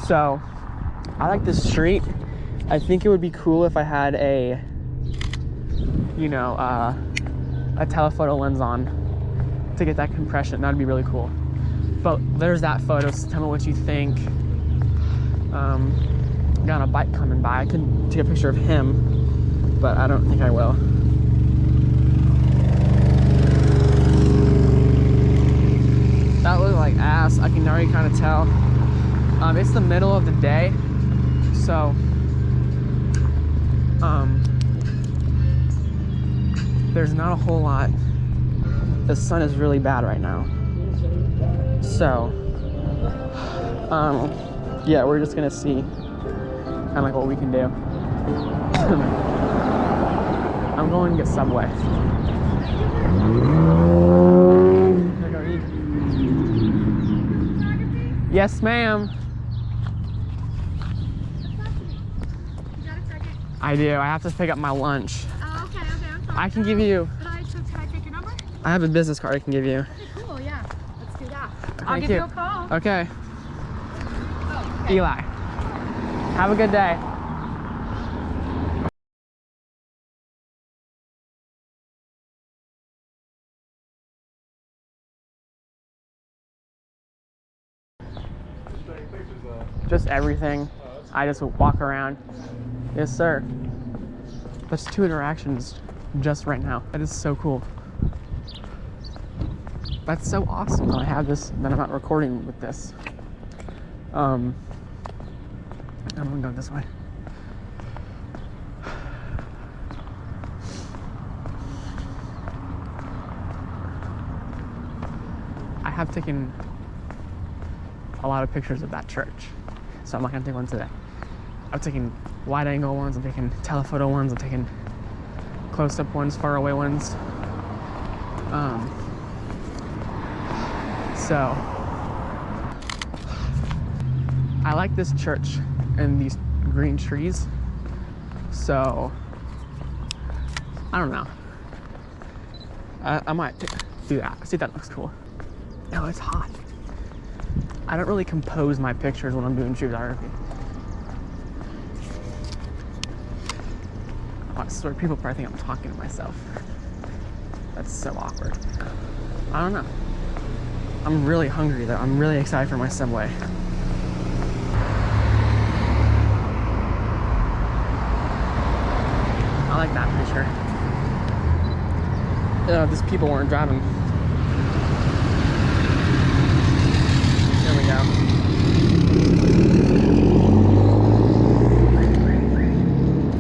So I like this street. I think it would be cool if I had a, you know, a telephoto lens on to get that compression. That'd be really cool. But there's that photo, so tell me what you think. Got on a bike coming by. I could take a picture of him, but I don't think I will. That looked like ass. I can already kind of tell. It's the middle of the day, so there's not a whole lot. The sun is really bad right now, so yeah, we're just gonna see kind of like what we can do. I'm going to get Subway. Go eat. Yes, ma'am. I do. I have to pick up my lunch. Oh, okay, I'm sorry. I can give you. Can I take your number? I have a business card I can give you. Okay, cool, yeah. Let's do that. Thank I'll give you a call. Okay. Oh, okay. Eli. Have a good day. Just everything. I just walk around. Yes, sir. There's 2 interactions just right now. That is so cool. That's so awesome that I have this, that I'm not recording with this. I'm gonna go this way. I have taken a lot of pictures of that church, so I'm not gonna take one today. I've taken wide angle ones, I'm taking telephoto ones, I'm taking close-up ones, far away ones. So I like this church and these green trees, so I don't know. I might do that. See, that looks cool. Oh, it's hot. I don't really compose my pictures when I'm doing street photography. I swear people probably think I'm talking to myself. That's so awkward. I don't know. I'm really hungry though. I'm really excited for my Subway. I like that picture. These people weren't driving. There we go.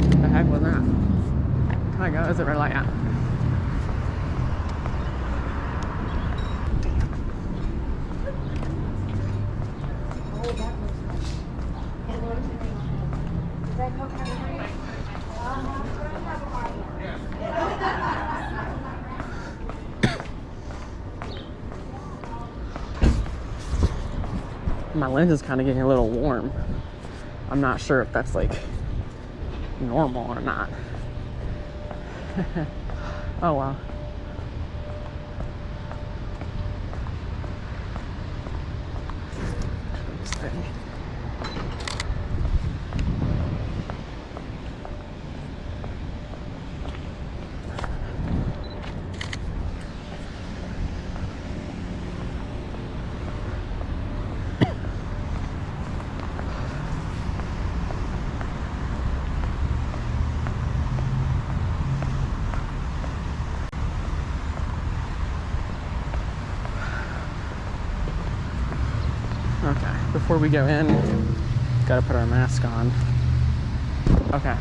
What the heck was that? Can I go? Is it red light? Yeah. My lens is kind of getting a little warm. I'm not sure if that's like normal or not. Oh wow. Steady. Okay, before we go in, gotta put our mask on. Okay.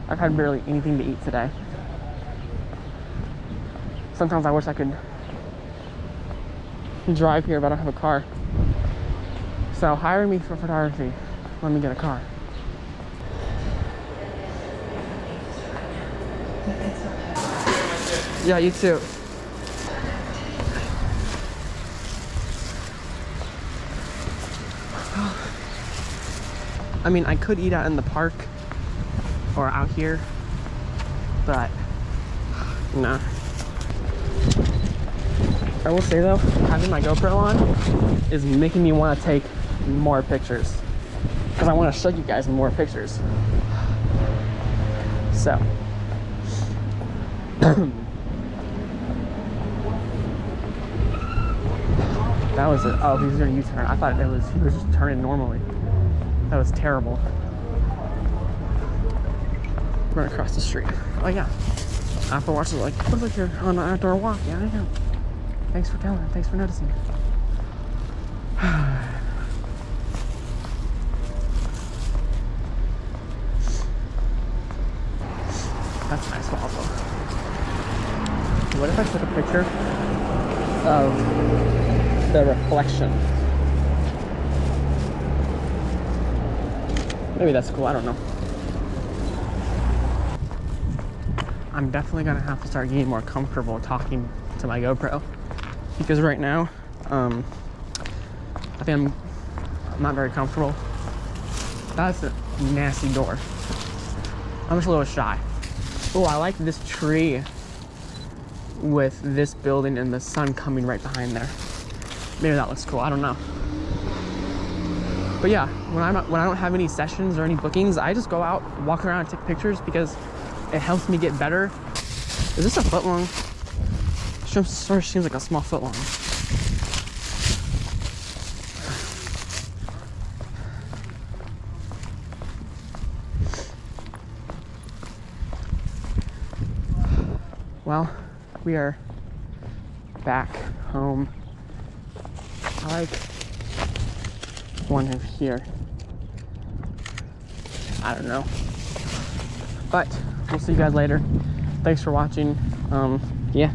I've had barely anything to eat today. Sometimes I wish I could drive here, but I don't have a car. So hire me for photography. Let me get a car. Yeah, you too. I mean, I could eat out in the park or out here, but Nah. I will say though, having my GoPro on is making me want to take more pictures because I want to show you guys more pictures. So that was it. Oh, he was gonna U-turn. I thought he was just turning normally. That was terrible. Run across the street. Oh yeah. Apple Watch is like, looks like you're on an outdoor walk. Yeah, I know. Thanks for telling. Thanks for noticing. That's nice wallpaper. What if I took a picture of the reflection? Maybe that's cool. I don't know. I'm definitely gonna have to start getting more comfortable talking to my GoPro because right now, I think I'm not very comfortable. That's a nasty door. I'm just a little shy. Oh, I like this tree with this building and the sun coming right behind there. Maybe that looks cool. I don't know. But yeah, when I don't have any sessions or any bookings, I just go out, walk around, and take pictures because it helps me get better. Is this a foot long? Sort of seems like a small foot long. Well, we are back home. I like one in here. I don't know. But we'll see you guys later. Thanks for watching. Yeah.